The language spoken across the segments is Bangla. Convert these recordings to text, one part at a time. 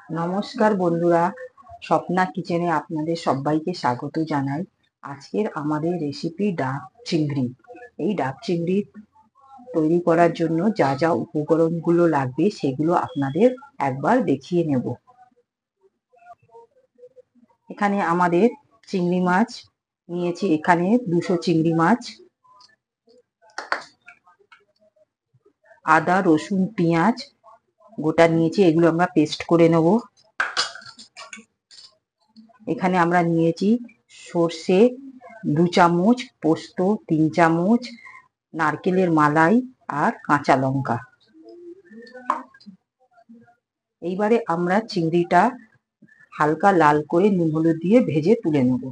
নমস্কার বন্ধুরা, স্বপ্না কিচেনে আপনাদের সবাইকে স্বাগত জানাই। আজকের আমাদের রেসিপি ডাব চিংড়ি। এই ডাব চিংড়ি তৈরি করার জন্য যা যা উপকরণগুলো লাগবে সেগুলো আপনাদের একবার দেখিয়ে নেব। এখানে আমাদের চিংড়ি মাছ নিয়েছি, এখানে 200 চিংড়ি মাছ, আদা রসুন পেঁয়াজ গোটা নিয়েছি, এগুলো আমরা পেস্ট করে নেব। এখানে আমরা নিয়েছি সর্ষে 2 চামচ, পোস্ত 3 চামচ, নারকেলের মালাই আর কাঁচা লঙ্কা। এইবারে আমরা চিংড়িটা হালকা লাল করে নুন হলুদ দিয়ে ভেজে তুলে নেব।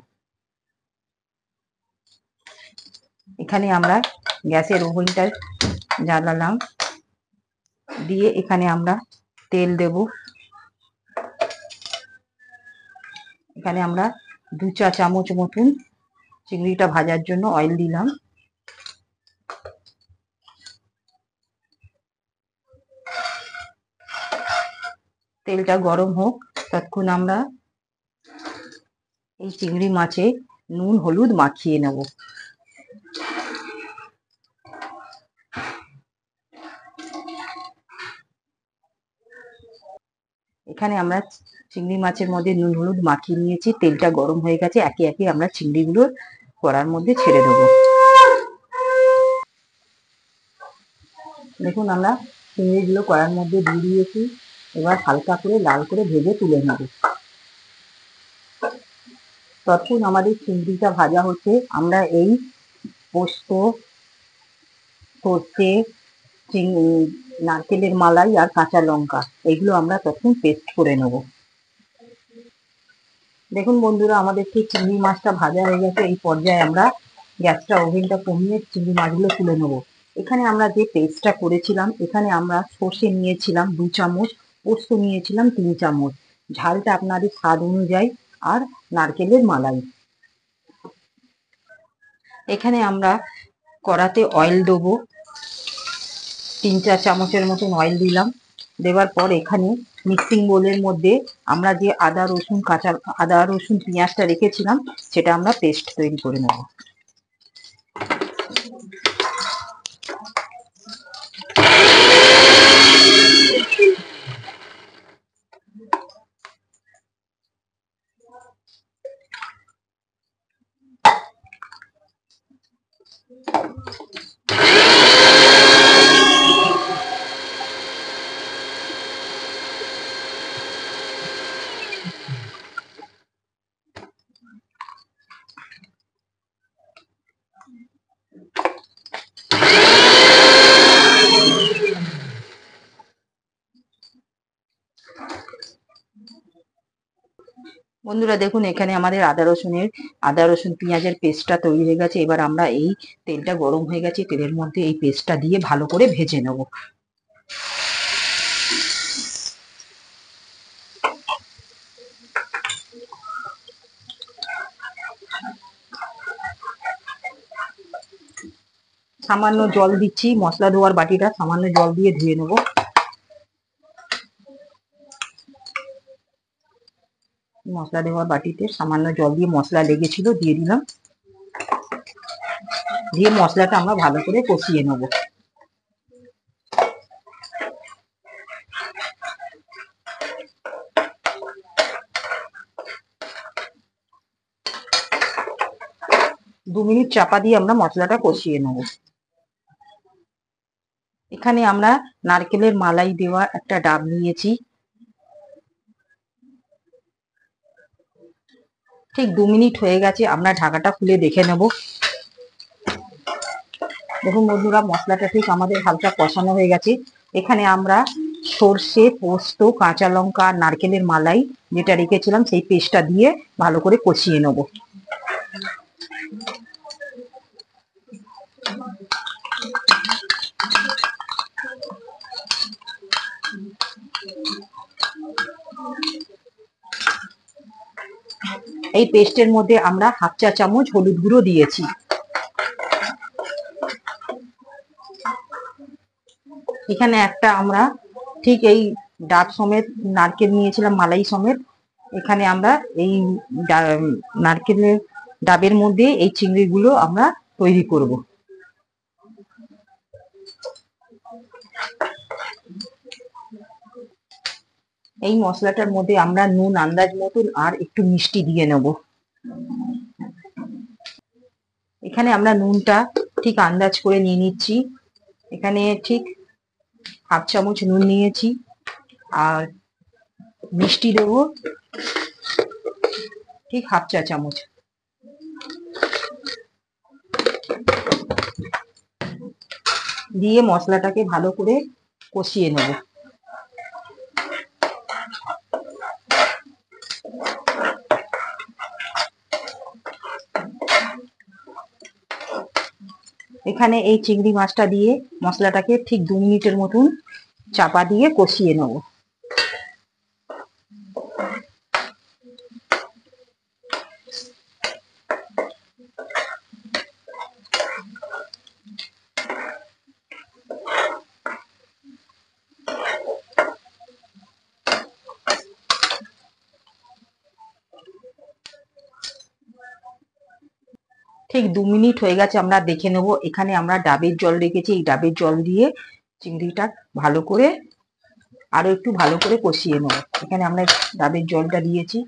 এখানে আমরা গ্যাসের ওভেনটা জ্বালালাম, দিয়ে এখানে আমরা তেল দেব। এখানে আমরা 2 চা চামচ মতন চিংড়িটা ভাজার জন্য অয়েল দিলাম। তেলটা গরম হোক, ততক্ষণ আমরা এই চিংড়ি মাছে নুন হলুদ মাখিয়ে নেব। এখানে আমরা চিংড়ি মাছের মধ্যে নুন হলুদ মাখিয়ে নিয়েছি, তেলটা গরম হয়ে গেছে। একে একে আমরা চিংড়িগুলো কড়ার মধ্যে ছেড়ে দেবো। দেখুন, আমরা চিংড়িগুলো কড়ার মধ্যে দিয়ে দিয়েছি। এবার হালকা করে লাল করে ভেজে তুলে নেব। তখন আমাদের চিংড়িটা ভাজা হচ্ছে, আমরা এই পোস্ত, সর্ষে, নারকেলের মালাই আর কাঁচা লঙ্কা এগুলো আমরা তখন পেস্ট করে নেব। দেখুন বন্ধুরা, আমাদের ঠিক চিংড়ি মাছটা ভাজা হয়ে গেছে। এই পর্যায়ে আমরা গ্যাসটা ওভেনটা কমিয়ে চিংড়ি মাছগুলো তুলে নেব। এখানে আমরা যে পেস্টটা করেছিলাম, এখানে আমরা সর্ষে নিয়েছিলাম 2 চামচ, পোস্ত নিয়েছিলাম 3 চামচ, ঝালটা আপনাদের স্বাদ অনুযায়ী, আর নারকেলের মালাই। এখানে আমরা কড়াতে অয়েল দেবো, 3-4 চামচের মতন অয়েল দিলাম। দেওয়ার পর এখানে মিক্সিং বোলের মধ্যে আমরা যে আদা রসুন পেঁয়াজটা রেখেছিলাম সেটা আমরা পেস্ট তৈরি করে নেব। বন্ধুরা দেখুন, এখানে আমাদের আদা রসুন পেঁয়াজের পেস্টটা তৈরি হয়ে গেছে। এবার আমরা এই তেলটা গরম হয়ে গেছে, তেলের মধ্যে এই পেস্টটা দিয়ে ভালো করে ভেজে নেব। সামান্য জল দিচ্ছি, মশলা ধোয়ার বাটিটা সামান্য জল দিয়ে ধুয়ে নেব। মশলা দেওয়ার বাটিতে সামান্য জল দিয়ে মশলা লেগেছিল, দিয়ে দিলাম। দিয়ে মশলাটা আমরা ভালো করে কষিয়ে নেব। দু মিনিট চাপা দিয়ে আমরা মশলাটা কষিয়ে নেব। এখানে আমরা নারকেলের মালাই দেওয়া একটা ডাব নিয়েছি। ঠিক 2 মিনিট হয়ে গেছে, আমরা ঢাকাটা খুলে দেখে নেব। দেখুন বন্ধুরা, মশলাটা ঠিক আমাদের হালকা কষানো হয়ে গেছে। এখানে আমরা সর্ষে, পোস্ত, কাঁচা লঙ্কা আর নারকেলের মালাই যেটা রেখেছিলাম সেই পেস্টটা দিয়ে ভালো করে কষিয়ে নেব। এই পেস্টের মধ্যে আমরা 1/2 চা চামচ হলুদ গুঁড়ো দিয়েছি। এখানে একটা আমরা ঠিক এই ডাব সমেত নারকেল নিয়েছিলাম, মালাই সমেত। এখানে আমরা এই নারকেলের ডাবের মধ্যে এই চিংড়িগুলো আমরা তৈরি করব। এই মশলাটার মধ্যে আমরা নুন আন্দাজ মতন আর একটু মিষ্টি দিয়ে নেব। এখানে আমরা নুনটা ঠিক আন্দাজ করে নিয়ে নিচ্ছি। এখানে ঠিক হাফ চামচ নুন নিয়েছি, আর মিষ্টি দেবো ঠিক হাফ চা চামচ। দিয়ে মশলাটাকে ভালো করে কষিয়ে নেব। এখানে এই চিংড়ি মাছটা দিয়ে মশলাটাকে ঠিক 2 মিনিটের মতন চাপা দিয়ে কষিয়ে নেব। ঠিক 2 মিনিট হয়ে গেছে, আমরা দেখে নেব। এখানে আমরা ডাবের জল রেখেছি, এই ডাবের জল দিয়ে চিংড়িটা ভালো করে আরো একটু ভালো করে কষিয়ে নেব। এখানে আমরা ডাবের জলটা দিয়েছি।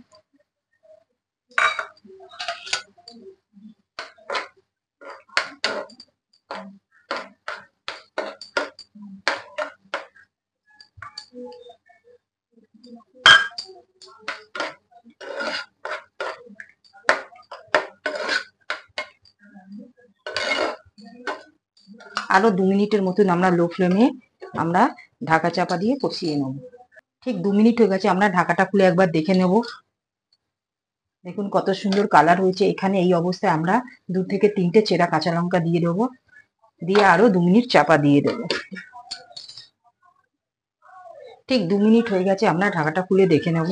আরো 2 মিনিটের মতন আমরা লো ফ্লেমে আমরা ঢাকা চাপা দিয়ে কষিয়ে নেব। ঠিক 2 মিনিট হয়ে গেছে, আমরা ঢাকাটা খুলে একবার দেখে নেব। দেখুন কত সুন্দর কালার হয়েছে। এখানে এই অবস্থায় আমরা 2 থেকে 3টে চেরা কাঁচা লঙ্কা দিয়ে দেবো, দিয়ে আরো 2 মিনিট চাপা দিয়ে দেবো। ঠিক 2 মিনিট হয়ে গেছে, আমরা ঢাকাটা খুলে দেখে নেব।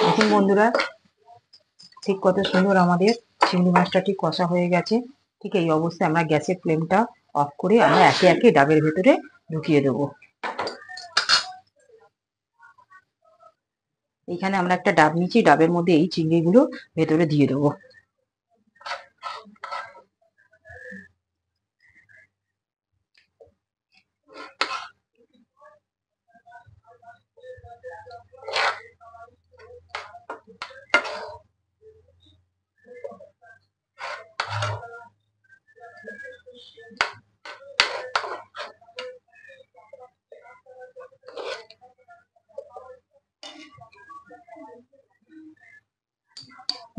দেখুন বন্ধুরা, ঠিক কত সুন্দর আমাদের চিংড়ি মাছটা ঠিক কষা হয়ে গেছে। ঠিক এই অবস্থায় আমরা গ্যাসের ফ্লেমটা অফ করে আমরা একে একে ডাবের ভেতরে ঢুকিয়ে দেবো। এখানে আমরা একটা ডাব নিচ্ছি, ডাবের মধ্যে এই চিংড়িগুলো ভেতরে দিয়ে দেবো।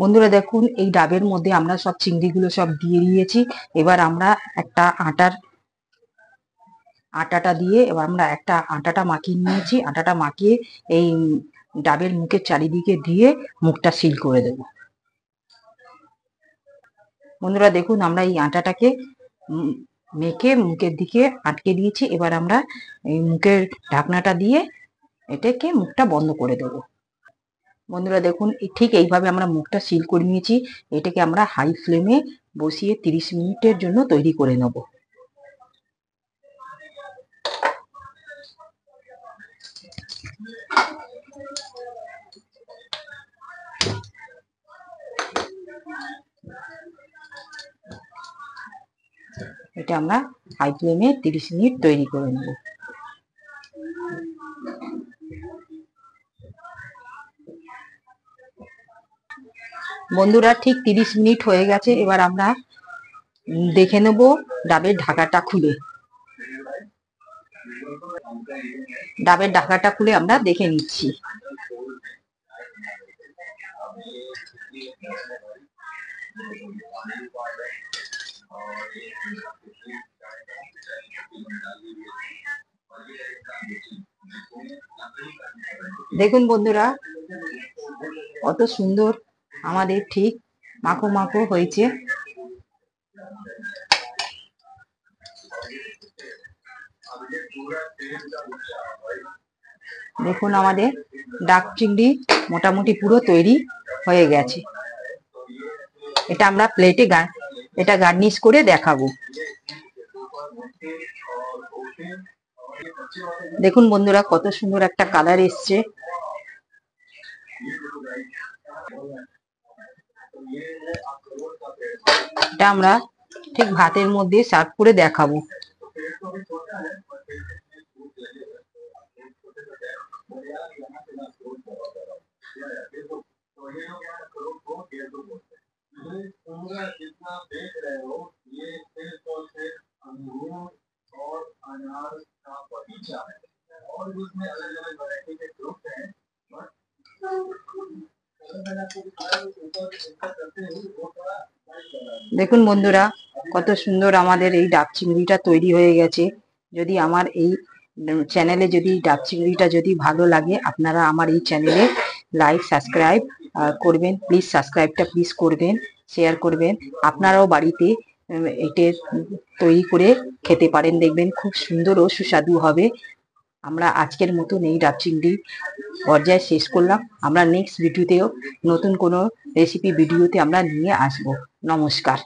বন্ধুরা দেখুন, এই ডাবের মধ্যে আমরা সব চিংড়িগুলো সব দিয়ে দিয়েছি। এবার আমরা একটা আটাটা দিয়ে এবার আমরা একটা আটাটা মাখিয়ে নিয়েছি। আটাটা মাখিয়ে এই ডাবের মুখের চারিদিকে দিয়ে মুখটা সিল করে দেব। বন্ধুরা দেখুন, আমরা এই আটাটাকে মেখে মুখের দিকে আটকে দিয়েছি। এবার আমরা এই মুখের ঢাকনাটা দিয়ে এটাকে মুখটা বন্ধ করে দেবো। বন্ধুরা দেখুন, ঠিক এইভাবে আমরা মুখটা সিল করে নিয়েছি। এটাকে আমরা হাই ফ্লেমে বসিয়ে 30 মিনিটের জন্য তৈরি করে নেব। এটা আমরা হাই ফ্লেমে 30 মিনিট তৈরি করে নেব। বন্ধুরা ঠিক 30 মিনিট হয়ে গেছে, এবার আমরা দেখে নেব ডাবের ঢাকাটা খুলে। ডাবের ঢাকাটা খুলে আমরা দেখে নিচ্ছি। দেখুন বন্ধুরা, কত সুন্দর আমাদের ঠিক মাখো মাখো হয়েছে। দেখুন আমাদের ডাব চিংড়ি মোটামুটি পুরো তৈরি হয়ে গেছে। এটা আমরা প্লেটে এটা গার্নিশ করে দেখাবো। দেখুন বন্ধুরা, কত সুন্দর একটা কালার এসছে। এটা আমরা ঠিক ভাতের মধ্যে সার্ভ করে দেখাবো। দেখুন বন্ধুরা, কত সুন্দর আমাদের এই ডাব চিংড়িটা তৈরি হয়ে গেছে। যদি আমার এই চ্যানেলে যদি ডাব চিংড়িটা যদি ভালো লাগে, আপনারা আমার এই চ্যানেলে লাইক সাবস্ক্রাইব করবেন। প্লিজ সাবস্ক্রাইবটা প্লিজ করবেন, শেয়ার করবেন। আপনারাও বাড়িতে এটা তৈরি করে খেতে পারেন, দেখবেন খুব সুন্দর ও সুস্বাদু হবে। আমরা আজকের মতন এই ডাব চিংড়ি পর্যায়ে শেষ করলাম। আমরা নেক্সট ভিডিওতেও নতুন কোনো রেসিপি ভিডিওতে আমরা নিয়ে আসব। নমস্কার।